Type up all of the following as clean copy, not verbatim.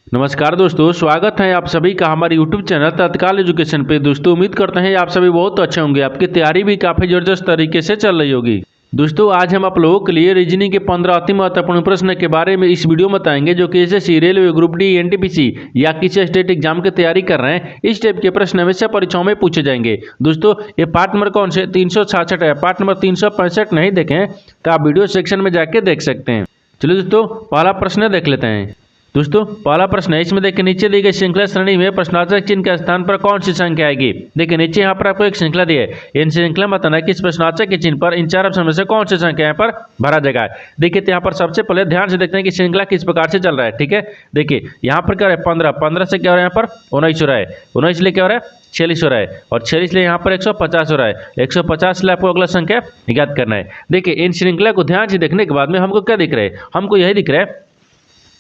नमस्कार दोस्तों, स्वागत है आप सभी का हमारे YouTube चैनल तत्काल एजुकेशन पे। दोस्तों उम्मीद करते हैं आप सभी बहुत अच्छे होंगे, आपकी तैयारी भी काफ़ी ज़बरदस्त तरीके से चल रही होगी। दोस्तों आज हम आप लोगों के लिए रीजनिंग के 15 अति महत्वपूर्ण प्रश्न के बारे में इस वीडियो में बताएंगे, जो कि SSC, railway, group D, NTPC या किसी स्टेट एग्जाम की तैयारी कर रहे हैं। इस टाइप के प्रश्न हमेशा परीक्षाओं में पूछे जाएंगे। दोस्तों ये पार्ट नंबर कौन से 366 है, पार्ट नंबर 365 नहीं देखें तो आप वीडियो सेक्शन में जाके देख सकते हैं। चलिए दोस्तों पहला प्रश्न देख लेते हैं। दोस्तों पहला प्रश्न है, इसमें देखिए नीचे दी गई श्रृंखला श्रेणी में प्रश्नार्थक चिन्ह के स्थान पर कौन सी संख्या आएगी। देखिए नीचे यहाँ पर आपको एक श्रृंखला दी है, इन श्रृंखला में बताना है कि इस प्रश्नार्थक के चिन्ह पर इन चार ऑप्शन में से कौन सी संख्या यहाँ पर भरा जाएगा। देखिए तो यहाँ पर सबसे पहले ध्यान से देखते हैं कि श्रृंखला किस प्रकार से चल रहा है। ठीक है, देखिए यहाँ पर क्या है 15 से क्या हो रहा है, यहाँ पर 19 हो रहा है, 19 लिए क्या हो रहा है 46 हो रहा है, और 46 लिए यहाँ पर 150 हो रहा है, 150 लिए आपको अगला संख्या ज्ञात करना है। देखिए इन श्रृंखला को ध्यान से देखने के बाद में हमको क्या दिख रहा है, हमको यही दिख रहा है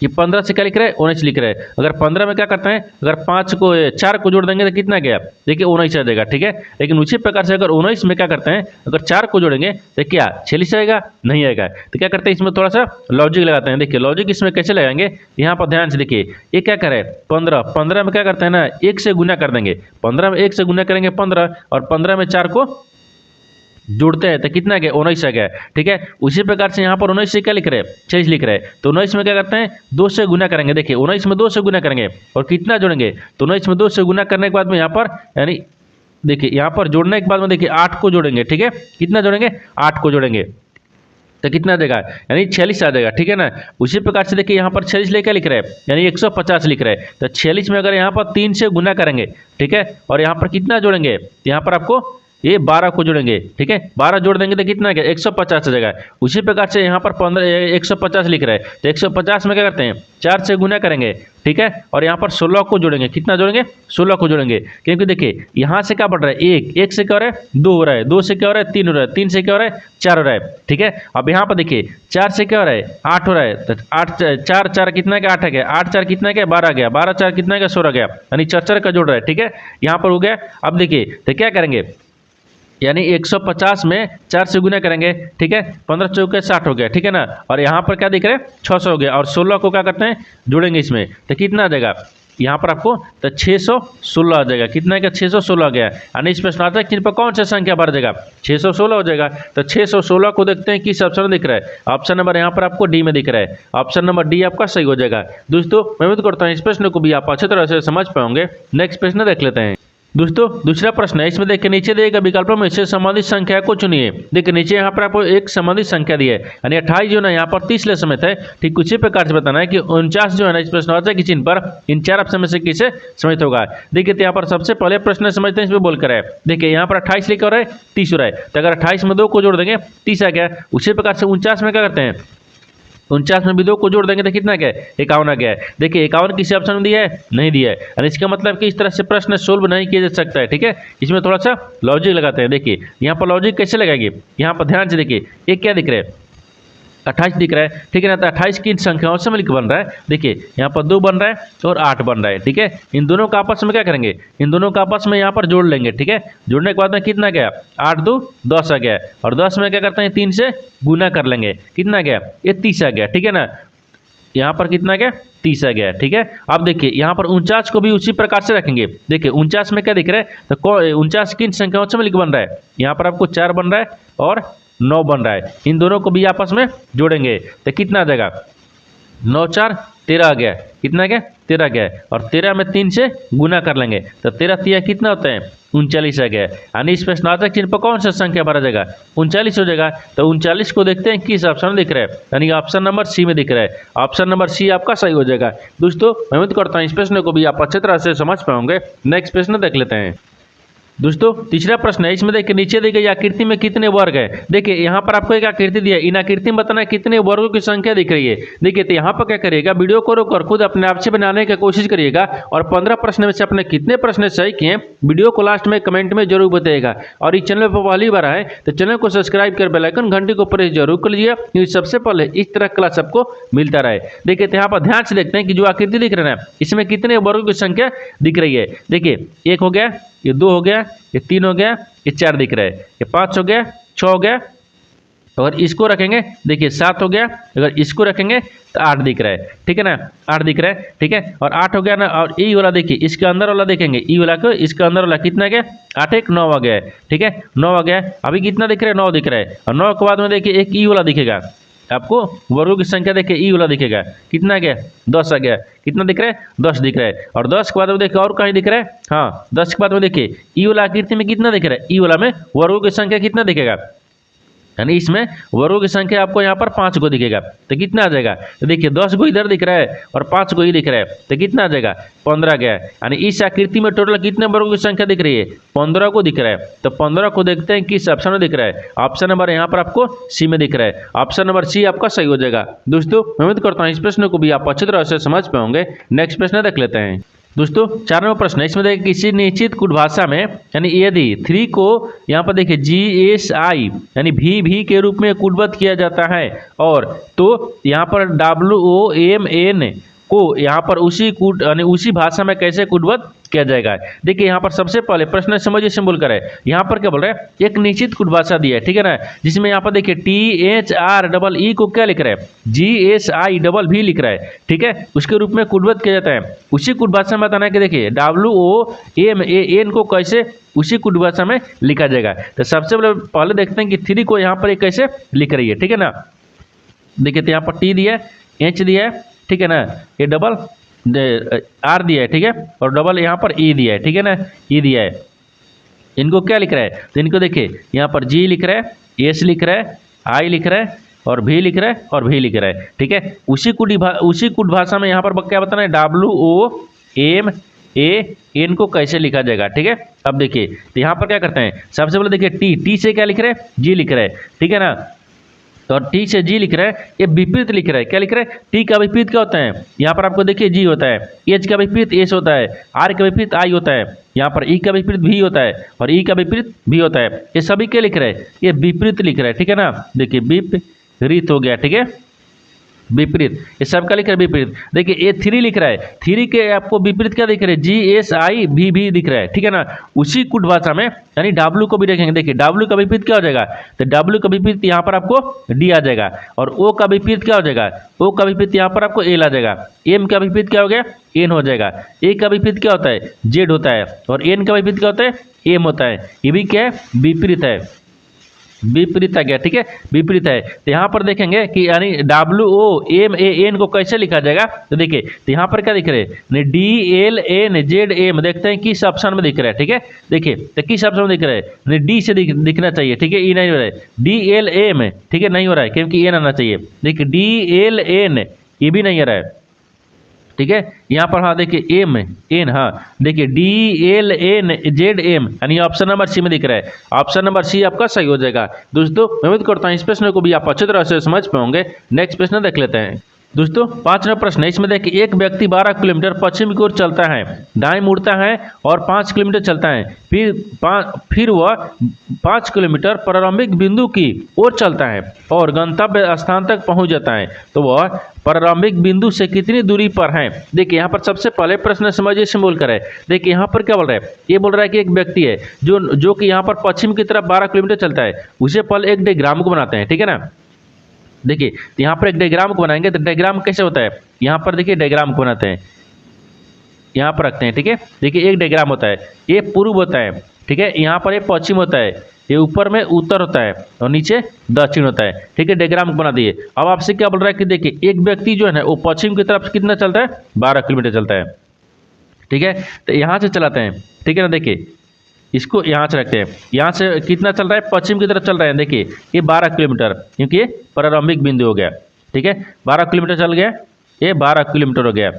कि 15 से क्या लिख रहा है 19 लिख रहा है। अगर 15 में क्या करते हैं, अगर 4 को जोड़ देंगे तो कितना गया, देखिए 19 आ जाएगा। ठीक है, लेकिन उसी प्रकार से अगर 19 में क्या करते हैं, अगर 4 को जोड़ेंगे तो क्या 46 आएगा, नहीं आएगा। तो क्या करते हैं, इसमें थोड़ा सा लॉजिक लगाते हैं। देखिए लॉजिक इसमें कैसे लगाएंगे, यहाँ पर ध्यान से देखिए ये क्या करे 15 में क्या करते हैं ना 1 से गुना कर देंगे, 15 में 1 से गुना करेंगे 15, और 15 में 4 को जोड़ते हैं तो कितना गया 19 आ गया। ठीक है, उसी प्रकार से यहाँ पर 19 से क्या लिख रहे हैं 46 लिख रहे हैं, तो 19 में क्या करते हैं 2 से गुना करेंगे। देखिए 19 में 2 से गुना करेंगे और कितना जोड़ेंगे, तो 19 में 2 से गुना करने के बाद में यहाँ पर यानी देखिए यहाँ पर जोड़ने के बाद में देखिए 8 को जोड़ेंगे। ठीक है, कितना जोड़ेंगे 8 को जोड़ेंगे तो कितना आ जाएगा, यानी 46 आ जाएगा। ठीक है ना, उसी प्रकार से देखिए यहाँ पर 46 लेकर लिख रहे हैं यानी 150 लिख रहे हैं, तो 46 में अगर यहाँ पर 3 से गुना करेंगे, ठीक है, और यहाँ पर कितना जोड़ेंगे, यहाँ पर आपको ये 12 को जोड़ेंगे। ठीक है, 12 जोड़ देंगे तो कितना गया 150 आ जाएगा। उसी प्रकार से यहाँ पर 150 लिख रहे हैं, तो 150 में क्या करते हैं 4 से गुना करेंगे। ठीक है, और यहाँ पर 16 को जोड़ेंगे, कितना जोड़ेंगे 16 को जोड़ेंगे, क्योंकि देखिए यहाँ से क्या बढ़ रहा है 1 से क्या हो रहा है 2 हो रहा है, 2 से क्या हो रहा है 3 हो रहा है, 3 से क्या हो रहा है 4 हो रहा है। ठीक है, अब यहाँ पर देखिए 4 से क्या हो रहा है 8 हो रहा है, तो 8 4 कितना गया 8 आ गया, 8 4 कितना गया 12 गया, 12 4 कितना गया 16 गया, यानी 4 का जोड़ रहा है। ठीक है, यहाँ पर हो गया। अब देखिए तो क्या करेंगे, यानी 150 में 4 से गुना करेंगे। ठीक है, 15 चौके 60 हो गया। ठीक है ना, और यहाँ पर क्या दिख रहा है 600 हो गया, और 16 को क्या करते हैं जोड़ेंगे इसमें तो कितना आ जाएगा यहाँ पर आपको, तो 616 आ जाएगा। कितना का 616 आ गया, यानी इस प्रश्नार्थक चिन्ह पर कौन सा संख्या भर जाएगा 616 हो जाएगा। तो 616 को देखते हैं किस ऑप्शन में दिख रहा है, ऑप्शन नंबर यहाँ पर आपको डी में दिख रहा है, ऑप्शन नंबर डी आपका सही हो जाएगा। दोस्तों मैं उम्मीद करता हूँ इस प्रश्न को भी आप अच्छी तरह से समझ पाओगे। नेक्स्ट प्रश्न देख लेते हैं। दोस्तों दूसरा प्रश्न है, इसमें देखिए नीचे दिए गए विकल्पों में से संबंधित संख्या को चुनिए। देखिए नीचे यहाँ पर आपको एक संबंधित संख्या दी है, यानी 28 जो है यहाँ पर 30 ले समेत है। ठीक उसी प्रकार से बताना है कि 49 जो है ना इस प्रश्नार्थक के चिन्ह पर इन चार ऑप्शन में से किसे समेत होगा। देखिए तो यहाँ पर सबसे पहले प्रश्न समझते हैं, इसमें बोलकर है देखिए यहाँ पर 28 लिखा हो रहा है 30 हो रहा है, तो अगर 28 में 2 को जोड़ देंगे 30 आ गया। उसी प्रकार से 49 में क्या करते हैं 49 में भी 2 को जोड़ देंगे तो कितना क्या है 51 आ गया है। देखिए 51 किसी ऑप्शन में दिया है, नहीं दिया है, और इसका मतलब कि इस तरह से प्रश्न सोल्व नहीं किया जा सकता है। ठीक है, इसमें थोड़ा सा लॉजिक लगाते हैं। देखिए यहाँ पर लॉजिक कैसे लगाएंगे, यहाँ पर ध्यान से देखिए ये क्या दिख रहा है 28 दिख रहा है। ठीक है ना, तो 28 की संख्याओं से मिलकर बन रहा है। देखिए यहाँ पर 2 बन रहा है और 8 बन रहा है। ठीक है, इन दोनों का आपस में क्या करेंगे, इन दोनों का आपस में यहाँ पर जोड़ लेंगे। ठीक है, जोड़ने के बाद में कितना गया 8 2 10 आ गया, और 10 में क्या करते हैं 3 से गुना कर लेंगे, कितना गया ये 30 आ गया। ठीक है ना, यहाँ पर कितना गया 30 आ गया। ठीक है, अब देखिए यहाँ पर 49 को भी उसी प्रकार से रखेंगे। देखिए 49 में क्या दिख रहा है, तो 49 किन संख्याओं से मिलकर बन रहा है, यहाँ पर आपको 4 बन रहा है और 9 बन रहा है, इन दोनों को भी आपस में जोड़ेंगे तो कितना आ जाएगा 9 4 13 आ गया, कितना गया 13 आ गया, और 13 में 3 से गुना कर लेंगे तो 13 3 कितना होता है 39 आ गया। यानी इस प्रश्नार्थक चिन्ह पर कौन सा संख्या भरा जाएगा 39 हो जाएगा। तो 39 को देखते हैं किस ऑप्शन में दिख रहा है, यानी ऑप्शन नंबर सी में दिख रहा है, ऑप्शन नंबर सी आपका सही हो जाएगा। दोस्तों मैं उम्मीद करता हूँ इस प्रश्न को भी आप अच्छी तरह से समझ पाओगे। नेक्स्ट प्रश्न देख लेते हैं। दोस्तों तीसरा प्रश्न है, इसमें देखिए नीचे दी गई आकृति में कितने वर्ग है। देखिए यहाँ पर आपको एक आकृति दिया है, इन आकृति में बताना है कितने वर्गों की संख्या दिख रही है। देखिए तो यहाँ पर क्या करिएगा, वीडियो को रोककर खुद अपने आप से बनाने की कोशिश करिएगा, और 15 प्रश्न में से अपने कितने प्रश्न सही किए वीडियो को लास्ट में कमेंट में जरूर बताइएगा। और इस चैनल पर पहली बार आए तो चैनल को सब्सक्राइब कर बेल आइकन घंटी को प्रेस जरूर कर लीजिए, क्योंकि सबसे पहले इस तरह क्लास आपको मिलता रहे। देखिए तो यहाँ पर ध्यान से देखते हैं कि जो आकृति दिख रहा है इसमें कितने वर्गों की संख्या दिख रही है। देखिए 1 हो गया, ये 2 हो गया, ये 3 हो गया, ये 4 दिख रहा है, ये 5 हो गया, 6 हो गया, अगर इसको रखेंगे देखिए 7 हो गया, अगर इसको रखेंगे तो 8 दिख रहा है, ठीक है ना, 8 दिख रहा है, ठीक है। और 8 हो गया ना, और ई वाला देखिए इसके अंदर वाला देखेंगे, ई वाला को इसके अंदर वाला कितना गया, 8 1 9 आ गया है, ठीक है, 9 आ गया है। अभी कितना दिख रहा है, 9 दिख रहा है। और 9 के बाद में देखिए एक ई वाला दिखेगा आपको, वर्गों की संख्या देखिए ई वाला दिखेगा, कितना गया 10 आ गया, कितना दिख रहा है 10 दिख रहा है। और 10 के बाद में देखिए और कहीं दिख रहा है, हाँ 10 के बाद में देखिए ई वाला आकृति में कितना दिख रहा है, ई वाला में वर्गों की संख्या कितना दिखेगा, यानी इसमें वर्गों की संख्या आपको यहाँ पर 5 को दिखेगा, तो कितना आ जाएगा, तो देखिए 10 को इधर दिख रहा है और 5 को ही दिख रहा है, तो कितना आ जाएगा 15 गया है। यानी इस आकृति में टोटल कितने वर्गों की संख्या दिख रही है, 15 को दिख रहा है। तो 15 को देखते हैं किस ऑप्शन में दिख रहा है, ऑप्शन नंबर यहाँ पर आपको सी में दिख रहा है, ऑप्शन नंबर सी आपका सही हो जाएगा। दोस्तों मैं उम्मीद करता हूँ इस प्रश्न को भी आप अच्छी तरह से समझ पाओगे। नेक्स्ट प्रश्न देख लेते हैं। दोस्तों 4 नंबर प्रश्न है, इसमें देखिए किसी निश्चित कुट भाषा में यानी यदि 3 को यहाँ पर देखिए GSI यानी भी के रूप में कूटबद्ध किया जाता है, और तो यहाँ पर WOMN को यहाँ पर उसी कूट यानी उसी भाषा में कैसे कूटबद्ध किया जाएगा। देखिए यहाँ पर सबसे पहले प्रश्न समझिए सिंबल कर है, यहाँ पर क्या बोल रहा है, एक निश्चित कूट भाषा दी है, ठीक है ना, जिसमें यहाँ पर देखिए THREE को क्या लिख रहा है, GSI लिख रहा है, ठीक है, उसके रूप में कूटबद्ध किया जाता है। उसी कूट भाषा में बताना है कि देखिए WOMAN को कैसे उसी कूट भाषा में लिखा जाएगा। तो सबसे पहले देखते हैं कि 3 को यहाँ पर कैसे लिख रही है, ठीक है ना। देखिए तो यहाँ पर T दिया है, H दिया है, ठीक है ना, ये डबल R दिया है, ठीक है, और डबल यहाँ पर E दिया है, ठीक है ना, E दिया है। इनको क्या लिख रहा है, तो इनको देखिए यहाँ पर G लिख रहा है, S लिख रहा है, I लिख रहा है, और V लिख रहा है, और V लिख रहा है, ठीक है। उसी कुट भाषा में यहाँ पर क्या बताना है, WOMAN को कैसे लिखा जाएगा, ठीक है। अब देखिए तो यहाँ पर क्या करते हैं, सबसे पहले देखिए T से क्या लिख रहे हैं, G लिख रहे हैं, ठीक है ना, और T से G लिख रहा है, ये विपरीत लिख रहा है, क्या लिख रहा है, T का विपरीत क्या होता है, यहाँ पर आपको देखिए G होता है, H का विपरीत S होता है, R का विपरीत I होता है, यहाँ पर E का विपरीत V होता है, और E का विपरीत V होता है। ये सभी क्या लिख रहे हैं, ये विपरीत लिख रहा है, ठीक है ना, देखिए विपरीत हो गया, ठीक है, विपरीत, ये सबका लिख रहा है विपरीत। देखिए ये 3 लिख रहा है, 3 के आपको विपरीत क्या दिख रहा है, GSI दिख रहा है, ठीक है ना। उसी कुट भाषा में यानी W को भी देखेंगे, देखिए W का विपरीत क्या हो जाएगा, तो W का विपरीत यहाँ पर आपको D आ जाएगा, और O का विपरीत क्या हो जाएगा, O का विपरीत यहाँ पर आपको L आ जाएगा, M का विपरीत क्या हो गया, N हो जाएगा, A का विपरीत क्या होता है, Z होता है, और N का विपरीत क्या होता है, M होता है। ये भी क्या है, विपरीत है, विपरीत आ गया, ठीक है, विपरीत है। तो यहाँ पर देखेंगे कि यानी WOMAN को कैसे लिखा जाएगा, तो देखिए तो यहाँ पर क्या दिख रहे हैं, DLNZM, देखते हैं किस ऑप्शन में दिख रहा है, ठीक है। देखिए तो किस ऑप्शन में दिख रहा है, D से दिखना चाहिए, ठीक है, E नहीं हो रहा है, DLM, ठीक है, नहीं हो रहा है क्योंकि N आना चाहिए। देखिए DLN ये भी नहीं आ रहा है, ठीक है, यहाँ पर हाँ देखिए MN, हाँ देखिए DLNZM यानी ऑप्शन नंबर सी में दिख रहा है, ऑप्शन नंबर सी आपका सही हो जाएगा। दोस्तों मैं उम्मीद करता हूँ इस प्रश्न को भी आप अच्छी तरह से समझ पाओगे। नेक्स्ट प्रश्न देख लेते हैं। दोस्तों 5 नंबर प्रश्न है, इसमें देखिए एक व्यक्ति 12 किलोमीटर पश्चिम की ओर चलता है, दाएं मुड़ता है और 5 किलोमीटर चलता है, फिर वह 5 किलोमीटर प्रारंभिक बिंदु की ओर चलता है और गंतव्य स्थान तक पहुंच जाता है, तो वह प्रारंभिक बिंदु से कितनी दूरी पर है। देखिए यहाँ पर सबसे पहले प्रश्न समझिए सिंबल कर है। देखिए यहाँ पर क्या बोल रहा है, ये बोल रहा है कि एक व्यक्ति है जो कि यहाँ पर पश्चिम की तरफ 12 किलोमीटर चलता है, उसे पहले एक डायग्राम को बनाते हैं, ठीक है ना। देखिए तो यहाँ पर एक डायग्राम को बनाएंगे, तो डायग्राम कैसे होता है, यहाँ पर देखिए डायग्राम को बनाते हैं, यहाँ पर रखते हैं, ठीक है। देखिए एक डायग्राम होता है, ये पूर्व होता है, ठीक है, यहाँ पर ये पश्चिम होता है, ये ऊपर में उत्तर होता है और नीचे दक्षिण होता है, ठीक है। डायग्राम को बना दिए। अब आपसे क्या बोल रहा है कि देखिए एक व्यक्ति जो है ना वो पश्चिम की तरफ कितना चलता है, 12 किलोमीटर चलता है, ठीक है। तो यहाँ से चलाते हैं, ठीक है ना। देखिए इसको यहाँ से रखते हैं, यहाँ से कितना चल रहा है, पश्चिम की तरफ चल रहा है। देखिए ये 12 किलोमीटर, क्योंकि ये प्रारंभिक बिंदु हो गया, ठीक है, 12 किलोमीटर चल गया, ये 12 किलोमीटर हो गया।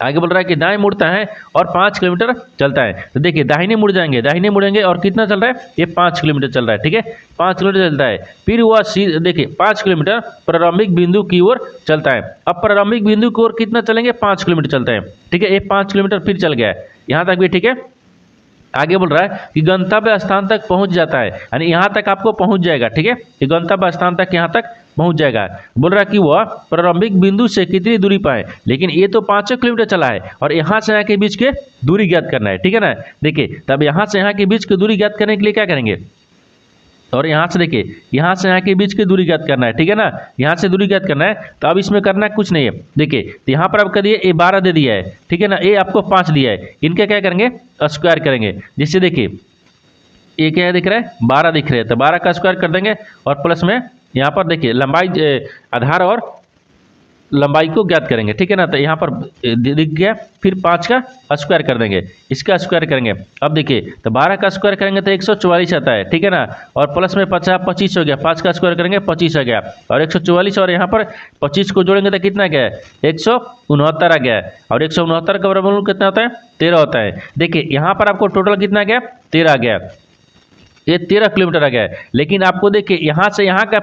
आगे बोल रहा है कि दाएं मुड़ता है और 5 किलोमीटर चलता है, तो देखिए दाहिने मुड़ जाएंगे, दाहिने मुड़ेंगे और कितना चल रहा है, ये 5 किलोमीटर चल रहा है, ठीक है, 5 किलोमीटर चलता है। फिर वह देखिए 5 किलोमीटर प्रारंभिक बिंदु की ओर चलता है। अब प्रारंभिक बिंदु की ओर कितना चलेंगे, 5 किलोमीटर चलते हैं, ठीक है, ये 5 किलोमीटर फिर चल गया है, यहाँ तक भी ठीक है। आगे बोल रहा है कि गंतव्य स्थान तक पहुंच जाता है, यानी यहाँ तक आपको पहुंच जाएगा, ठीक है, कि गंतव्य स्थान तक यहाँ तक पहुंच जाएगा। बोल रहा है कि वह प्रारंभिक बिंदु से कितनी दूरी पर है, लेकिन ये तो 5 किलोमीटर चला है और यहाँ से यहाँ के बीच के दूरी ज्ञात करना है, ठीक है ना। देखिए तब यहाँ से यहाँ के बीच की दूरी ज्ञात करने के लिए क्या करेंगे, और यहाँ से देखिए, यहाँ से यहाँ के बीच की दूरी ज्ञात करना है, ठीक है ना, यहाँ से दूरी ज्ञात करना है। तो अब इसमें करना कुछ नहीं है, देखिए तो यहाँ पर आपका दिए ए 12 दे दिया है, ठीक है ना, ए आपको 5 दिया है, इनका क्या करेंगे स्क्वायर करेंगे। जिससे देखिए ए क्या दिख रहा है 12 दिख रहे हैं, तो 12 का स्क्वायर कर देंगे और प्लस में यहाँ पर देखिए लंबाई आधार और लंबाई को ज्ञात करेंगे, ठीक है ना। तो यहाँ पर दिख गया, फिर 5 का स्क्वायर कर देंगे, इसका स्क्वायर करेंगे। अब देखिए तो 12 का स्क्वायर करेंगे तो 144 आता है, ठीक है ना, और प्लस में 50 25 हो गया, 5 का स्क्वायर करेंगे 25 आ गया, और 144 और यहाँ पर 25 को जोड़ेंगे तो कितना गया है 169 आ गया है, और 169 का वर्गमूल कितना होता है 13 होता है। देखिए यहाँ पर आपको टोटल कितना गया 13 आ गया, ये 13 किलोमीटर आ गया है। लेकिन आपको देखिए यहाँ से यहाँ का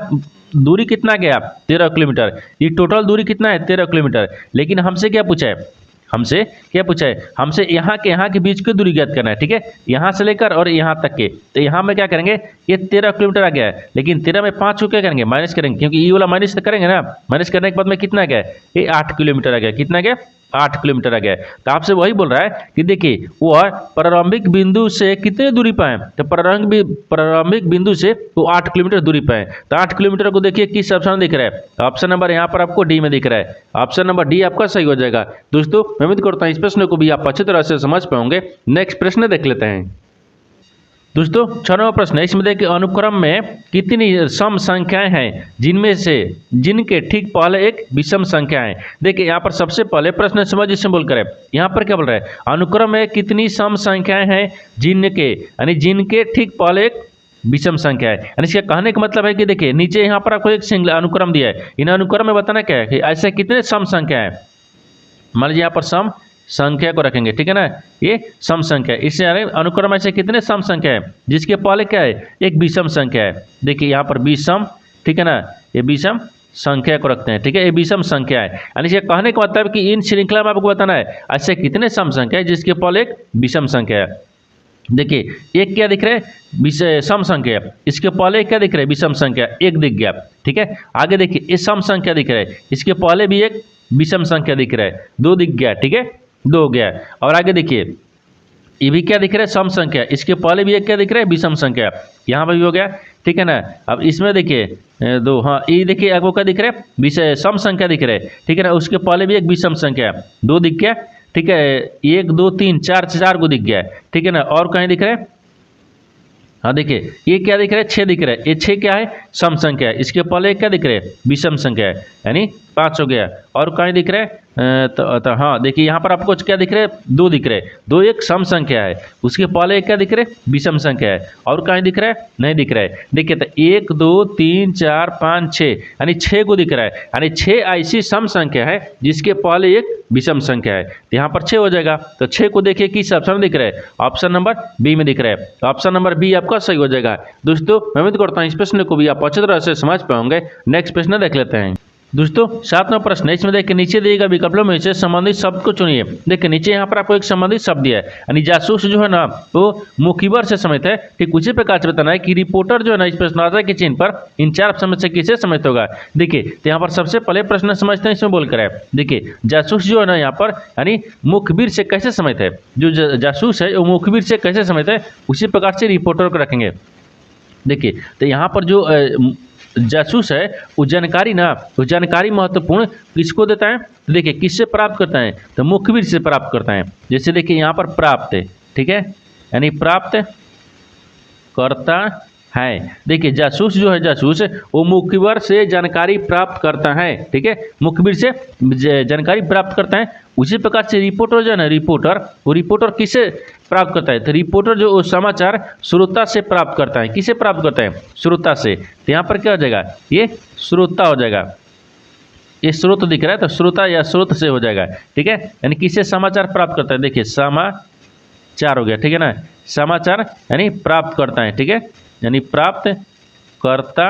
दूरी कितना गया 13 किलोमीटर, ये टोटल दूरी कितना है 13 किलोमीटर। लेकिन हमसे क्या पूछा है, हमसे यहाँ के बीच की दूरी ज्ञात करना है, ठीक है, यहाँ से लेकर और यहाँ तक के। तो यहाँ में क्या करेंगे, ये 13 किलोमीटर आ गया है, लेकिन 13 में 5 को क्या करेंगे माइनस करेंगे, क्योंकि ये वाला माइनस तो करेंगे ना, माइनस करने के बाद में कितना गया ये 8 किलोमीटर आ गया, कितना गया 8 किलोमीटर आ गया। तो आपसे वही बोल रहा है कि देखिए वह प्रारंभिक बिंदु से कितने दूरी पर है, तो प्रारंभिक बिंदु से वो 8 किलोमीटर दूरी पर है। तो 8 किलोमीटर को देखिए किस ऑप्शन में दिख रहा है, ऑप्शन नंबर यहाँ पर आपको डी में दिख रहा है, ऑप्शन नंबर डी आपका सही हो जाएगा। दोस्तों मैं उम्मीद करता हूँ इस प्रश्न को भी आप अच्छी तरह से समझ पाओगे। नेक्स्ट प्रश्न देख लेते हैं। दोस्तों 6वां प्रश्न है, इसमें देखिए अनुक्रम में कितनी सम संख्याएं हैं जिनके ठीक पहले एक विषम संख्या है। देखिए यहाँ पर सबसे पहले प्रश्न समझ इसमें बोलकर है, यहाँ पर क्या बोल रहा है अनुक्रम में कितनी सम संख्याएं हैं जिनके ठीक पहले एक विषम संख्या है। यानी इसका कहने का मतलब है कि देखिए नीचे यहाँ पर आपको एक सिंगल अनुक्रम दिया है, इन अनुक्रम में बताना क्या है कि ऐसे कितने सम संख्या है। मान लीजिए यहाँ पर सम संख्या को रखेंगे, ठीक है ना, ये सम संख्या, इससे अनुक्रम ऐसे कितने सम संख्या है जिसके पहले क्या है एक विषम संख्या है। देखिए यहाँ पर विषम, ठीक है ना, ये विषम संख्या को रखते हैं, ठीक है, ये विषम संख्या है। यानी इसके कहने का मतलब कि इन श्रृंखला में आपको बताना है ऐसे कितने सम संख्या है जिसके पहले एक विषम संख्या है। देखिए एक क्या दिख रहा है सम संख्या, इसके पहले क्या दिख रहा है विषम संख्या, एक दिख गया, ठीक है। आगे देखिए ये सम संख्या दिख रहा है, इसके पहले भी एक विषम संख्या दिख रहा है, 2 दिख गया, ठीक है, 2 हो गया। और आगे देखिए ये भी क्या दिख रहा है सम संख्या, इसके पहले भी एक क्या दिख रहा है विषम संख्या, यहाँ पर भी हो गया, ठीक है ना। अब इसमें देखिए 2, हाँ ये देखिए आपको क्या दिख रहा है सम संख्या दिख रहा है, ठीक है ना, उसके पहले भी एक विषम संख्या 2 दिख गया, ठीक है, 1 2 3 4 को दिख गया, ठीक है ना। और कहीं दिख रहा है, हाँ देखिए ये क्या दिख रहा है 6 दिख रहा है, ये 6 क्या है सम संख्या है, इसके पहले क्या दिख रहा है विषम संख्या है, यानी 5 हो गया। और कहीं दिख रहा है तो हाँ देखिए यहाँ पर आपको क्या दिख रहा है 2 दिख रहे हैं, 2 एक सम संख्या है, उसके पहले एक क्या दिख रहा है विषम संख्या है। और कहीं दिख रहा है नहीं दिख रहा है। देखिए तो 1 2 3 4 5 6 यानी 6 को दिख रहा है, यानी 6 ऐसी सम संख्या है जिसके पहले एक विषम संख्या है, तो यहाँ पर 6 हो जाएगा। तो 6 को देखिए किस ऑप्शन में दिख रहा है, ऑप्शन नंबर बी में दिख रहा है, तो ऑप्शन नंबर बी आपका सही हो जाएगा। दोस्तों मैं उम्मीद करता हूँ इस प्रश्न को भी आप अच्छी तरह से समझ पाओगे। नेक्स्ट प्रश्न देख लेते हैं। दोस्तों 7वां प्रश्न है, इसमें देखिए नीचे दिए गए विकल्पों में से संबंधित शब्द को चुनिए। देखिए नीचे यहाँ पर आपको एक संबंधित शब्द दिया है, यानी जासूस जो है ना वो मुखबिर से समझता है, ठीक उसी प्रकार से बताना है कि रिपोर्टर जो है ना इस प्रश्नावली के चिन्ह पर इन 4 ऑप्शन में से किसे समझता होगा। देखिए तो यहाँ पर सबसे पहले प्रश्न समझते हैं, इसमें बोलकर है देखिए जासूस जो है ना यहाँ पर यानी मुखबिर से कैसे समझता है, जो जासूस है वो मुखबिर से कैसे समझता है, उसी प्रकार से रिपोर्टर को रखेंगे। देखिए तो यहाँ पर जो जासूस है वो जानकारी महत्वपूर्ण किसको देता है, तो देखिए किससे प्राप्त करता है, तो मुखबिर से प्राप्त करता है। जैसे देखिए यहाँ पर प्राप्त है, ठीक है, यानी प्राप्त करता है। देखिए जासूस जो है जासूस वो मुखबिर से जानकारी प्राप्त करता है, ठीक है, मुखबिर से जानकारी प्राप्त करता है। उसी प्रकार से रिपोर्टर जो है ना रिपोर्टर किसे प्राप्त करता है, तो रिपोर्टर जो समाचार श्रोता से प्राप्त करता है, किसे प्राप्त करता है श्रोता से। तो यहाँ पर क्या हो जाएगा ये श्रोता हो जाएगा, ये स्रोत दिख रहा है तो श्रोता या स्रोत से हो जाएगा, ठीक है, यानी किसे समाचार प्राप्त करता है। देखिए समाचार हो गया, ठीक है ना, समाचार यानी प्राप्त करता है, ठीक है, यानी प्राप्त करता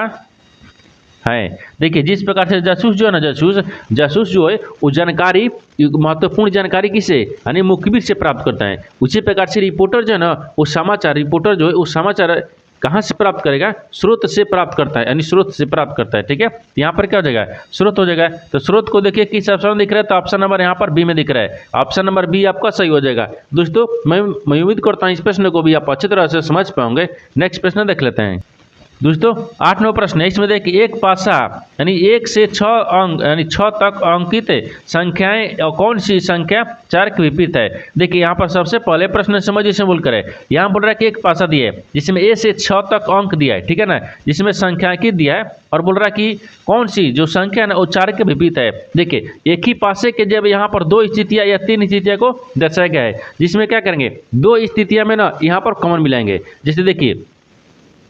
है। देखिए जिस प्रकार से जासूस जो है ना जासूस जो है वो जानकारी महत्वपूर्ण जानकारी किसे यानी मुखबिर से प्राप्त करता है। उसी प्रकार से रिपोर्टर जो है ना वो रिपोर्टर जो है वो समाचार कहाँ से प्राप्त करेगा, स्रोत से प्राप्त करता है, यानी स्रोत से प्राप्त करता है, ठीक है। यहाँ पर क्या हो जाएगा स्रोत हो जाएगा। तो स्रोत को देखिए किस ऑप्शन में दिख रहा है, तो ऑप्शन नंबर यहाँ पर बी में दिख रहा है, ऑप्शन नंबर बी आपका सही हो जाएगा। दोस्तों मैं उम्मीद करता हूँ इस प्रश्न को भी आप अच्छी तरह से समझ पाओगे। नेक्स्ट प्रश्न देख लेते हैं। दोस्तों 8वां प्रश्न है, इसमें देखिए एक पासा यानी 1 से 6 अंक यानी 6 तक अंकित संख्याएं और कौन सी संख्या 4 के विपरीत है। देखिए यहाँ पर सबसे पहले प्रश्न समझिए इसमें बोल कर है, यहाँ बोल रहा है कि एक पासा दिया है जिसमें 1 से 6 तक अंक दिया है, ठीक है ना, जिसमें संख्यांकित दिया है और बोल रहा है कि कौन सी जो संख्या है ना वो 4 के विपरीत है। देखिए एक ही पासे के जब यहाँ पर 2 स्थितियां या 3 स्थितियां को दर्शाया गया है, जिसमें क्या करेंगे 2 स्थितियां में ना यहाँ पर कॉमन मिलाएंगे। जैसे देखिए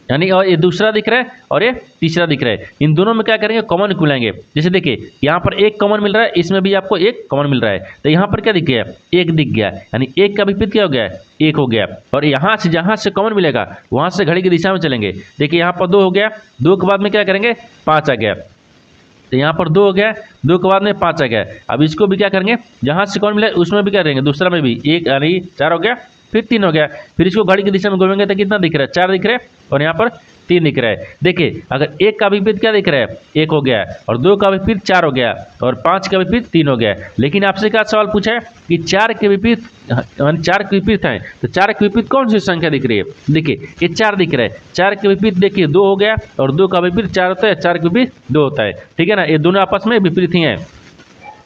यानी और ये दूसरा दिख रहा है और ये तीसरा दिख रहा है, इन दोनों में क्या करेंगे कॉमन मिलाएंगे। जैसे देखिए यहाँ पर एक कॉमन मिल रहा है, इसमें भी आपको एक कॉमन मिल रहा है, तो यहाँ पर क्या दिख गया एक दिख गया, यानी एक का विपरीत क्या हो गया एक हो गया। और यहाँ से जहाँ से कॉमन मिलेगा वहाँ से घड़ी की दिशा में चलेंगे। देखिए यहाँ पर 2 हो गया, 2 के बाद में क्या करेंगे 5 आ गया, तो यहाँ पर 2 हो गया, 2 के बाद में 5 आ गया। अब इसको भी क्या करेंगे जहाँ से कौन मिले उसमें भी क्या करेंगे दूसरा में भी 1 यानी 4 हो गया, फिर 3 हो गया, फिर इसको घड़ी की दिशा में घूमेंगे तो कितना दिख रहा है 4 दिख रहा है और यहाँ पर 3 दिख रहा है। देखिए अगर 1 का विपरीत क्या दिख रहा है 1 हो गया और 2 का विपरीत 4 हो गया और 5 का विपरीत 3 हो गया। लेकिन आपसे क्या सवाल पूछा है कि 4 के विपरीत 4 के विपरीत है, तो 4 के विपरीत कौन सी संख्या दिख रही है। देखिए ये 4 दिख रहा है, 4 के विपरीत देखिए 2 हो गया और 2 का विपरीत 4 होता है, 4 के विपरीत 2 होता है, ठीक है ना, ये दोनों आपस में विपरीत ही हैं।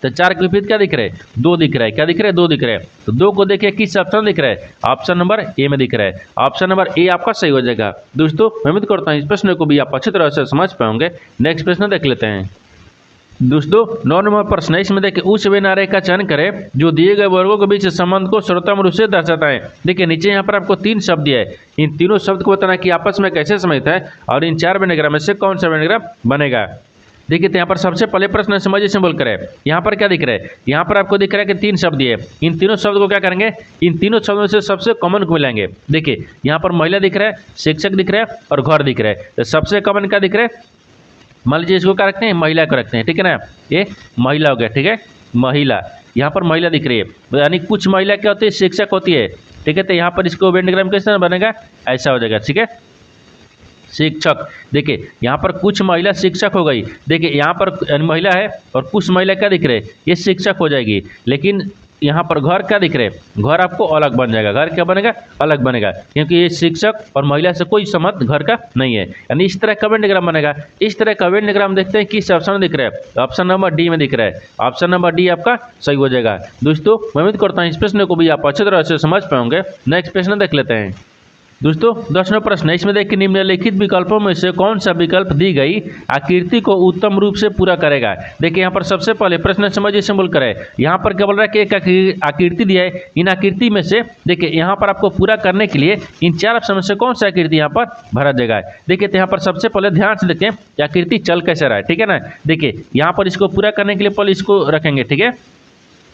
तो 4 के विपरीत क्या दिख रहा है 2 दिख रहा है, क्या दिख रहा है 2 दिख रहा है। तो 2 को देखिए किस ऑप्शन में दिख रहा है, ऑप्शन नंबर ए में दिख रहा है, ऑप्शन नंबर ए आपका सही हो जाएगा। दोस्तों मैं उम्मीद करता हूँ इस प्रश्न को भी आप अच्छी तरह से समझ पाएंगे। नेक्स्ट प्रश्न देख लेते हैं। दोस्तों 9 नंबर प्रश्न है, इसमें देखिए उस वे नारे का चयन करें जो दिए गए वर्गों के बीच संबंध को सर्वोत्तम रूप से दर्शाता है। देखिए नीचे यहाँ पर आपको 3 शब्द दिया है, इन तीनों शब्द को बताना कि आपस में कैसे समझता है और इन 4 वेनिग्राम में से कौन सा वेनिग्राम बनेगा। देखिए तो यहाँ पर सबसे पहले प्रश्न समझिए से बोल कर है, यहाँ पर क्या दिख रहा है, यहाँ पर आपको दिख रहा है कि 3 शब्द दिए, इन तीनों शब्द को क्या करेंगे इन तीनों शब्दों में से सबसे कॉमन को मिलाएंगे। देखिए यहाँ पर महिला दिख रहा है, शिक्षक दिख रहा है और घर दिख रहा है, तो सबसे कॉमन क्या दिख रहा है, मान लीजिए इसको क्या रखते हैं महिला को रखते हैं, ठीक है ना, ये महिला हो गया, ठीक है महिला, यहाँ पर महिला दिख रही है, यानी कुछ महिला क्या होती है शिक्षक होती है, ठीक है, तो यहाँ पर इसको वेनिग्राम कैसे बनेगा ऐसा हो जाएगा, ठीक है शिक्षक। देखिए यहाँ पर कुछ महिला शिक्षक हो गई, देखिए यहाँ पर महिला है और कुछ महिला क्या दिख रहे हैं ये शिक्षक हो जाएगी। लेकिन यहाँ पर घर क्या दिख रहे हैं, घर आपको अलग बन जाएगा, घर क्या बनेगा अलग बनेगा, क्योंकि ये शिक्षक और महिला से कोई संबंध घर का नहीं है, यानी इस तरह का वेनिग्राम बनेगा। इस तरह का वेनिग्राम देखते हैं किस ऑप्शन में दिख रहा है, ऑप्शन नंबर डी में दिख रहा है, ऑप्शन नंबर डी आपका सही हो जाएगा। दोस्तों मैं उम्मीद करता हूँ इस प्रश्न को भी आप अच्छी तरह से समझ पाएंगे। नेक्स्ट प्रश्न देख लेते हैं। दोस्तों 10वां प्रश्न है, इसमें देखिए निम्नलिखित विकल्पों में से कौन सा विकल्प दी गई आकृति को उत्तम रूप से पूरा करेगा। देखिए यहाँ पर सबसे पहले प्रश्न समझिए सिंबल करे, यहाँ पर क्या बोल रहा है कि एक आकृति दिया है, इन आकृति में से देखिए यहाँ पर आपको पूरा करने के लिए इन 4 ऑप्शन में से कौन सा आकृति यहाँ पर भरा जाएगा। देखिए तो यहाँ पर सबसे पहले ध्यान से देखें आकृति चल कैसे रहा है, ठीक है ना। देखिए यहाँ पर इसको पूरा करने के लिए पहले इसको रखेंगे, ठीक है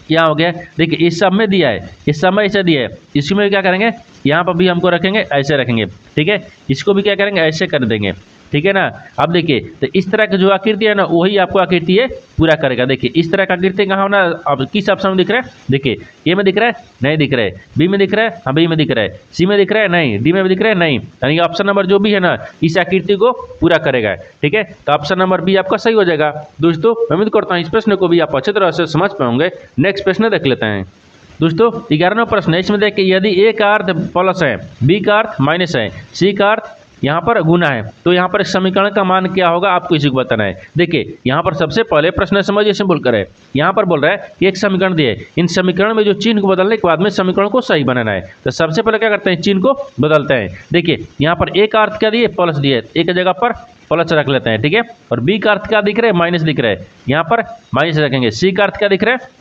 क्या हो गया, देखिए इस सब में दिया है, इस सब में ऐसा दिया है, इसमें क्या करेंगे यहाँ पर भी हमको रखेंगे ऐसे रखेंगे, ठीक है इसको भी क्या करेंगे ऐसे कर देंगे, ठीक है ना। अब देखिए तो इस तरह की जो आकृति है ना वही आपको आकृति ये पूरा करेगा। देखिए इस तरह का आकृति कहाँ होना, अब किस ऑप्शन में दिख रहा है, देखिए ए में दिख रहा है नहीं दिख रहा है, बी में दिख रहा है हाँ बी में दिख रहा है, सी में दिख रहा है नहीं, डी में भी दिख रहा है नहीं, यानी ऑप्शन नंबर जो भी है ना इस आकृति को पूरा करेगा, ठीक है। तो ऑप्शन नंबर बी आपका सही हो जाएगा। दोस्तों मैं उम्मीद करता हूँ इस प्रश्न को भी आप अच्छी तरह से समझ पाएंगे। नेक्स्ट प्रश्न देख लेते हैं। दोस्तों 11वां प्रश्न है, इसमें देखिए यदि ए का अर्थ प्लस है, बी का अर्थ माइनस है, सी का अर्थ यहाँ पर गुना है, तो यहाँ पर समीकरण का मान क्या होगा आपको इसी को बताना है। देखिए यहाँ पर सबसे पहले प्रश्न समझिए से बोल कर है, यहाँ पर बोल रहा है कि एक समीकरण दिए, इन समीकरण में जो चिन्ह को बदलने के बाद में समीकरण को सही बनाना है। तो सबसे पहले क्या करते हैं चिन्ह को बदलते हैं। देखिए यहाँ पर ए का अर्थ क्या दिए प्लस दिए, एक जगह पर प्लस रख लेते हैं, ठीक है, और बी का अर्थ क्या दिख रहा है माइनस दिख रहा है, यहाँ पर माइनस रखेंगे। सी का अर्थ क्या दिख रहा है,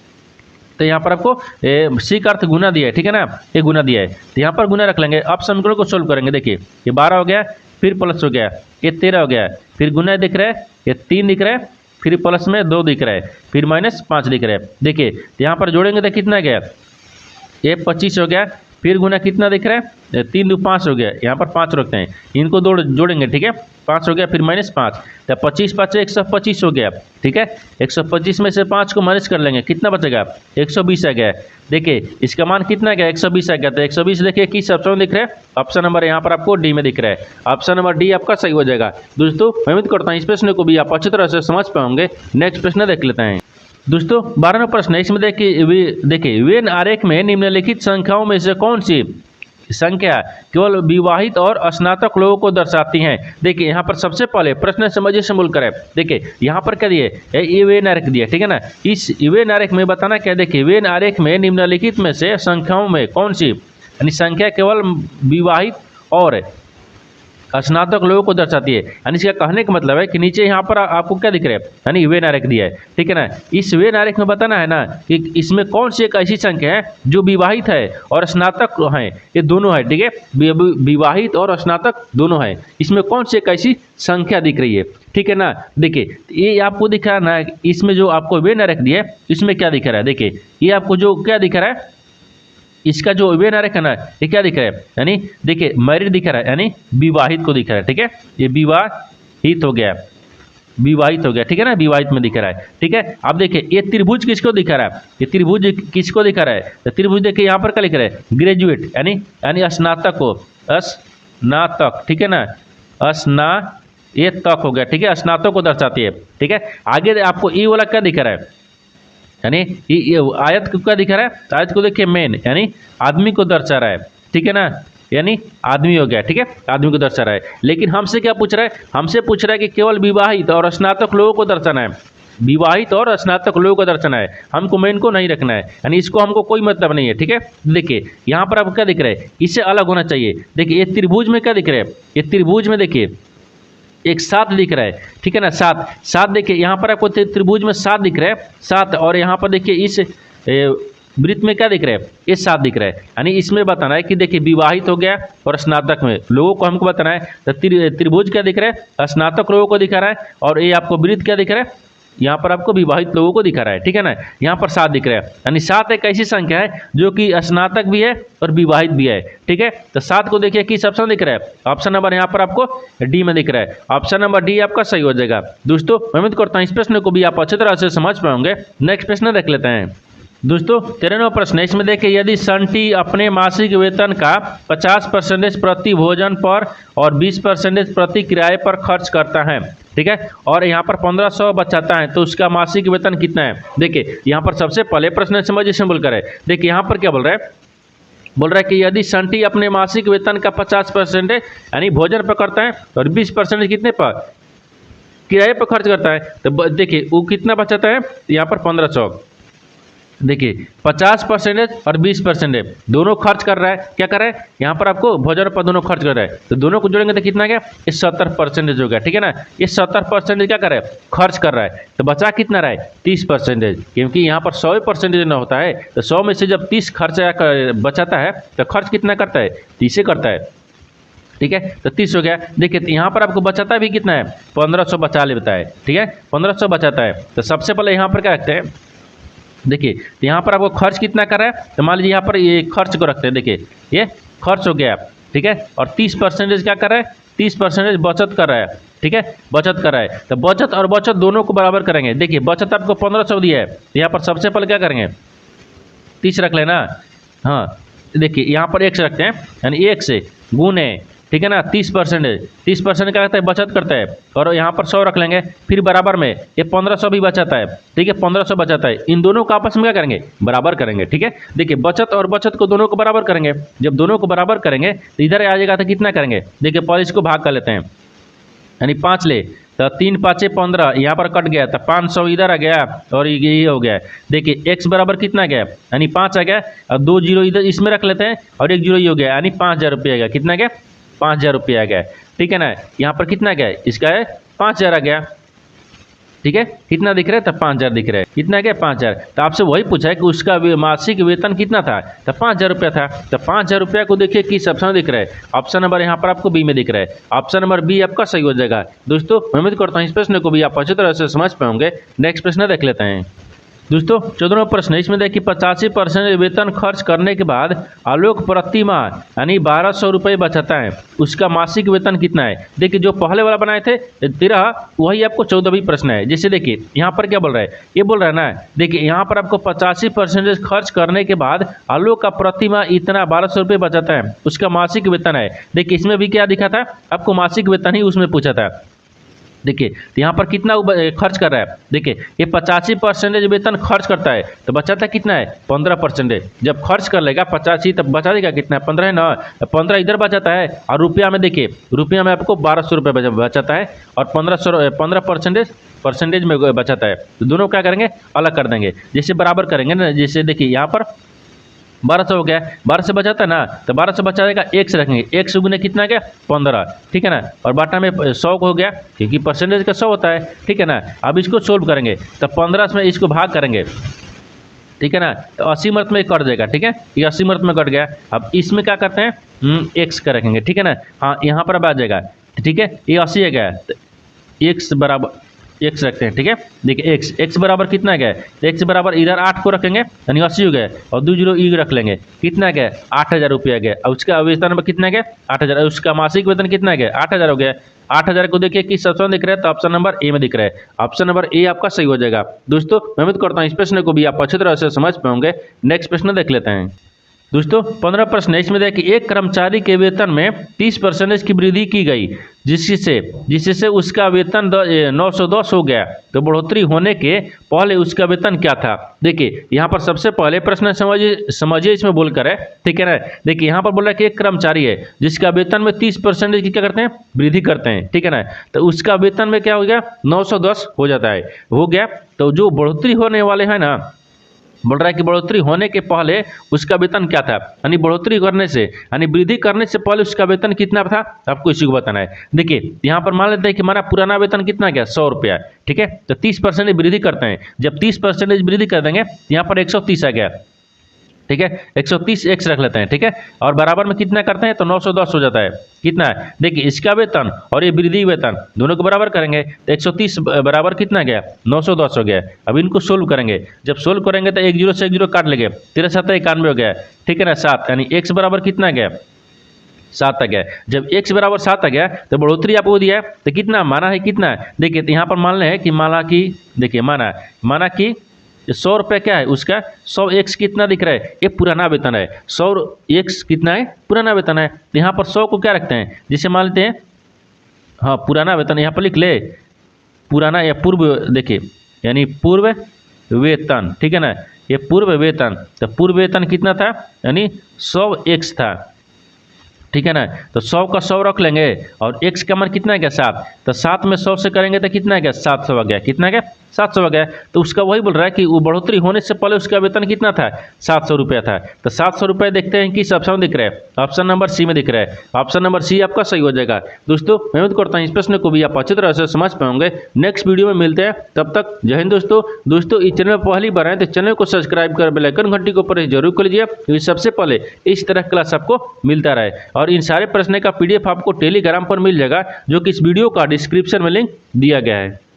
तो यहाँ पर आपको सी का अर्थ गुना दिया है, ठीक है ना, ये गुना दिया है, तो यहाँ पर गुना रख लेंगे। अब समीकरण को सोल्व करेंगे। देखिए ये 12 हो गया, फिर प्लस हो गया, ये 13 हो गया, फिर गुना दिख रहा है, ये 3 दिख रहा है, फिर प्लस में 2 दिख रहा है, फिर माइनस 5 दिख रहा है। देखिए तो यहाँ पर जोड़ेंगे तो कितना गया, ये 25 हो गया, फिर गुना कितना दिख रहा है 3 2 5 हो गया, यहाँ पर 5 रखते हैं, इनको जोड़ेंगे, ठीक है 5 हो गया, फिर माइनस 5, तो 25 5 125 हो गया, ठीक है। 125 में से 5 को माइनस कर लेंगे, कितना बचेगा 120 आ गया। देखिए इसका मान कितना गया 120 आ गया, तो 120 देखिए किस ऑप्शन में दिख रहा है, ऑप्शन नंबर यहाँ पर आपको डी में दिख रहा है, ऑप्शन नंबर डी आपका सही हो जाएगा। दोस्तों मैं उम्मीद करता हूँ इस प्रश्न को भी आप अच्छी तरह से समझ पाएंगे। नेक्स्ट प्रश्न देख लेते हैं। दोस्तों 12वां प्रश्न है, इसमें देखिए वेन आरेख में निम्नलिखित संख्याओं में से कौन सी संख्या केवल विवाहित और स्नातक लोगों को दर्शाती हैं। देखिए यहाँ पर सबसे पहले प्रश्न समझिए समूल करें। देखिए यहाँ पर क्या दिए, ये वेन आरेख दिया, ठीक है ना। इस वेन आरेख में बताना क्या, देखिए वेन आरेख में निम्नलिखित में से संख्याओं में कौन सी, यानी संख्या केवल विवाहित और स्नातक लोगों को दर्शाती है। यानी इसका कहने का मतलब है कि नीचे यहाँ पर आपको क्या दिख रहा है, यानी वेन आरेख दिया है, ठीक है ना। इस वेन आरेख में बताना है ना कि इसमें कौन सी एक ऐसी संख्या है जो विवाहित है और स्नातक हैं, ये दोनों है, ठीक है, विवाहित और स्नातक दोनों है। इसमें कौन सी एक ऐसी संख्या दिख रही है, ठीक है ना। देखिए ये आपको दिख रहा है ना, इसमें जो आपको वेन आरेख दिया है इसमें क्या दिख रहा है, देखिए ये आपको जो क्या दिख रहा है, इसका जो वेन आरेख है ना, ये क्या दिख रहा है, यानी देखिए मैरिड दिख रहा है, यानी विवाहित को दिख रहा है, ठीक है, ये विवाहित हो गया, विवाहित हो गया, ठीक है ना, विवाहित में दिख रहा है, ठीक है। अब देखिए ये त्रिभुज किसको दिखा रहा है, ये त्रिभुज किसको दिखा रहा है, तो त्रिभुज देखिए यहाँ पर क्या लिख रहा है, ग्रेजुएट, यानी स्नातक को, स्नातक, ठीक है ना, ये तक हो गया, ठीक है, स्नातक को दर्शाती है, ठीक है। आगे आपको ये वाला क्या दिख रहा है, यानी ये आयत को क्या दिखा रहा है, आयत को देखिए मेन, यानी आदमी को दर्शा रहा है, ठीक है ना, यानी आदमी हो गया, ठीक है, आदमी को दर्शा रहा है। लेकिन हमसे क्या पूछ रहा है, हमसे पूछ रहा है कि केवल विवाहित और स्नातक लोगों को दर्शाना है, विवाहित और स्नातक लोगों को दर्शाना है, हमको मेन को नहीं रखना है, यानी इसको हमको कोई मतलब नहीं है, ठीक है। देखिए यहाँ पर आपको क्या दिख रहा है, इससे अलग होना चाहिए। देखिए ये त्रिभुज में क्या दिख रहा है, ये त्रिभुज में देखिए एक 7 दिख रहा है, ठीक है ना, 7 देखिए यहाँ पर आपको त्रिभुज में 7 दिख रहा है, 7, और यहाँ पर देखिए इस वृत्त में क्या दिख रहा है, ये 7 दिख रहा है। यानी इसमें बताना है कि देखिए विवाहित हो गया और स्नातक में लोगों को हमको बताना है, तो त्रिभुज क्या दिख रहा है, स्नातक लोगों को दिखा रहा है, और ये आपको वृत्त क्या दिख रहा है, यहाँ पर आपको विवाहित लोगों को दिखा रहा है, ठीक है ना। यहाँ पर 7 दिख रहा है, यानी 7 एक ऐसी संख्या है जो कि स्नातक भी है और विवाहित भी है, ठीक है। तो 7 को देखिए किस ऑप्शन दिख रहा है, ऑप्शन नंबर यहाँ पर आपको डी में दिख रहा है, ऑप्शन नंबर डी आपका सही हो जाएगा। दोस्तों मैं उम्मीद करता हूँ इस प्रश्न को भी आप अच्छी तरह से समझ पाओगे। नेक्स्ट प्रश्न देख लेते हैं। दोस्तों 13वां प्रश्न है, इसमें देखिए यदि संटी अपने मासिक वेतन का 50% प्रति भोजन पर और 20% प्रति किराए पर खर्च करता है, ठीक है, और यहाँ पर 1500 बचाता है, तो उसका मासिक वेतन कितना है। देखिए यहाँ पर सबसे पहले प्रश्न समझिए सिंपल करें। देखिए यहाँ पर क्या बोल रहा है, बोल रहा है कि यदि संटी अपने मासिक वेतन का 50% यानी भोजन पर करता है और 20% कितने पर, किराए पर खर्च करता है, तो देखिए वो कितना बचाता है, यहाँ पर 1500। देखिए 50% और 20% दोनों खर्च कर रहा है, क्या कर रहा है, यहाँ पर आपको भोजन पर दोनों खर्च कर रहा है, तो दोनों को जोड़ेंगे तो कितना गया, ये 70% हो गया, ठीक है ना। ये 70% क्या कर रहा है, खर्च कर रहा है, तो बचा कितना रहा है, 30%, क्योंकि यहाँ पर 100% ना होता है, तो 100 में से जब 30 खर्च बचाता है तो खर्च कितना करता है, 30 करता है, ठीक है, तो 30 हो गया। देखिए यहाँ पर आपको बचाता भी कितना है, 1500 बचा लेता है, ठीक है, 1500 बचाता है। तो सबसे पहले यहाँ पर क्या रखते हैं, देखिए तो यहाँ पर आपको खर्च कितना कर रहा है, तो मान लीजिए यहाँ पर ये खर्च को रखते हैं, देखिए ये खर्च हो गया, ठीक है, और 30% क्या कर रहा है, 30% बचत कर रहा है, ठीक है, बचत कर रहा है। तो बचत और बचत दोनों को बराबर करेंगे। देखिए बचत आपको 1500 दिया है, तो यहाँ पर सबसे पहले क्या करेंगे, 30 रख लेना, हाँ देखिए यहाँ पर 1 से रखते हैं, यानी 1 से गुने, ठीक है ना, 30% क्या करता है, बचत करता है, और यहाँ पर 100 रख लेंगे, फिर बराबर में ये 1500 भी बचाता है, ठीक है, 1500 बचाता है, इन दोनों को आपस में क्या करेंगे, बराबर करेंगे, ठीक है। देखिए बचत और बचत को दोनों को बराबर करेंगे, जब दोनों को बराबर करेंगे तो इधर आ जाएगा, तो कितना करेंगे, देखिए पहले इसको भाग कर लेते हैं, यानी 5 ले, तो 3 5 15, यहाँ पर कट गया, तो 500 इधर आ गया और ये हो गया। देखिए x बराबर कितना गया, यानी 5 आ गया, और 2 जीरो इधर इसमें रख लेते हैं, और 1 जीरो ये हो गया, यानी 5000 रुपये आ गया, कितना गया, 5000 रुपये आ गया, ठीक है ना। यहाँ पर कितना गया, इसका है 5000 आ गया, ठीक है, कितना दिख रहा है, तो 5000 दिख रहा है, कितना गया 5000। तो आपसे वही पूछा है कि उसका मासिक वेतन कितना था, तो 5000 रुपया था। तो 5000 रुपया को देखिए किस ऑप्शन दिख रहा है, ऑप्शन नंबर यहाँ पर आपको बी में दिख रहा है, ऑप्शन नंबर बी आपका सही हो जाएगा। दोस्तों मैं उम्मीद करता हूँ इस प्रश्न को भी आप अच्छी तरह से समझ पाओगे। नेक्स्ट प्रश्न देख लेते हैं। दोस्तों 14वां प्रश्न है, इसमें देखिए 85% वेतन खर्च करने के बाद आलोक प्रति माह यानी 1200 रुपये बचाता है, उसका मासिक वेतन कितना है। देखिए जो पहले वाला बनाए थे 13, वही आपको 14वां प्रश्न है। जैसे देखिए यहाँ पर क्या बोल रहा है, ये बोल रहा है ना, देखिए यहाँ पर आपको 85% खर्च करने के बाद आलोक का प्रति माह इतना 1200 रुपये बचाता है, उसका मासिक वेतन है। देखिए इसमें भी क्या दिखा था, आपको मासिक वेतन ही उसमें पूछा था, देखिए तो यहाँ पर कितना खर्च कर रहा है, देखिए ये 85% वेतन खर्च करता है तो बचाता कितना है 15%। जब खर्च कर लेगा 85 तब बचा देगा कितना है 15 है ना, 15 इधर बचाता है और रुपया में देखिए रुपया में आपको 1200 रुपये बचाता है और 15% में बचाता है। तो दोनों क्या करेंगे अलग कर देंगे, जैसे बराबर करेंगे ना, जैसे देखिए यहाँ पर 1200 हो गया, 12 से बचाता है ना तो 12 से बचा देगा 1 से रखेंगे, 1 से गुने कितना गया 15, ठीक है ना, और बाटा में 100 हो गया क्योंकि परसेंटेज का 100 होता है, ठीक है ना। अब इसको सोल्व करेंगे तो 15 में इसको भाग करेंगे, ठीक है ना, तो 80 मर्त में कट जाएगा, ठीक है, ये 80 मर्त में कट गया। अब इसमें क्या करते हैं एक्स का रखेंगे, ठीक है ना, हाँ यहाँ पर अब आ जाएगा, ठीक है, ये 80 है गया तो एक्स बराबर एक्स रखते हैं, ठीक है। देखिए एक्स बराबर कितना गया, एक्स बराबर इधर 8 को रखेंगे यानी 80 हो गया और 2 जीरो ई रख लेंगे, कितना गया 8000 रुपया गया। और उसका वेतन में कितना गया 8000, उसका मासिक वेतन कितना गया 8000 हो गया। 8000 को देखिए किस ऑप्शन में दिख रहा है, तो ऑप्शन नंबर ए में दिख रहा है, ऑप्शन नंबर ए आपका सही हो जाएगा। दोस्तों मैं उम्मीद करता हूँ इस प्रश्न को भी आप अच्छी तरह से समझ पाओगे। नेक्स्ट प्रश्न देख लेते हैं दोस्तों। 15 प्रश्न इसमें देखिए एक कर्मचारी के वेतन में 30% की वृद्धि की गई जिससे उसका वेतन 910 हो गया, तो बढ़ोतरी होने के पहले उसका वेतन क्या था। देखिए यहाँ पर सबसे पहले प्रश्न समझिए इसमें बोलकर है, ठीक है ना। देखिए यहाँ पर बोल रहा है कि एक कर्मचारी है जिसका वेतन में 30% की क्या करते हैं वृद्धि करते हैं, ठीक है ना, तो उसका वेतन में क्या हो गया 910 हो जाता है, हो गया। तो जो बढ़ोतरी होने वाले हैं ना, बोल रहा है कि बढ़ोतरी होने के पहले उसका वेतन क्या था, यानी बढ़ोतरी करने से यानी वृद्धि करने से पहले उसका वेतन कितना था आपको इसी को बताना है। देखिए यहाँ पर मान लेते हैं कि हमारा पुराना वेतन कितना गया 100 रुपया, ठीक है, तो 30% वृद्धि करते हैं, जब 30% वृद्धि कर देंगे यहाँ पर 130 आ गया, ठीक है, 130 एक्स रख लेते हैं, ठीक है, और बराबर में कितना करते हैं तो 910 हो जाता है, कितना है देखिए इसका वेतन और ये वृद्धि वेतन दोनों को बराबर करेंगे तो 130 बराबर कितना गया 910 हो गया। अब इनको सोल्व करेंगे, जब सोल्व करेंगे तो 1 जीरो से 1 जीरो काट लेंगे, 13 7 91 हो गया, ठीक है ना, 7 यानी एक्स बराबर कितना गया 7 आ गया। जब x बराबर 7 आ गया तो बढ़ोतरी आपको दिया है तो कितना माना है कितना है, देखिए तो यहाँ पर मान लें कि देखिए माना कि 100 रुपये क्या है उसका 100 एक्स कितना दिख रहा है ये पुराना वेतन है, 100 एक्स कितना है पुराना वेतन है। तो यहाँ पर 100 को क्या रखते हैं, जिसे मान लेते हैं हाँ पुराना वेतन, यहाँ पर लिख ले पुराना या पूर्व, देखिए यानी पूर्व वेतन, ठीक है ना, ये पूर्व वेतन, तो पूर्व वेतन कितना था यानी 100 एक्स था, ठीक है ना, तो 100 का 100 रख लेंगे और x का मान कितना है क्या 7, तो 7 में 100 से करेंगे तो कितना है क्या 700 आ गया, कितना है क्या 700 आ गया। तो उसका वही बोल रहा है कि वो बढ़ोतरी होने से पहले उसका वेतन कितना था 700 रुपया था, तो 700 रुपये देखते हैं किस ऑप्शन में दिख रहा है, ऑप्शन नंबर सी में दिख रहा है, ऑप्शन नंबर सी आपका सही हो जाएगा। दोस्तों मैं उम्मीद करता हूँ इस प्रश्न को भी आप अच्छी तरह से समझ पाओगे। नेक्स्ट वीडियो में मिलते हैं, तब तक जय हिंद दोस्तों इस चैनल में पहली बार आए तो चैनल को सब्सक्राइब कर बेल आइकन घंटी के ऊपर जरूर कर लीजिए, क्योंकि सबसे पहले इस तरह क्लास आपको मिलता रहे। और इन सारे प्रश्न का PDF आपको टेलीग्राम पर मिल जाएगा, जो कि इस वीडियो का डिस्क्रिप्शन में लिंक दिया गया है।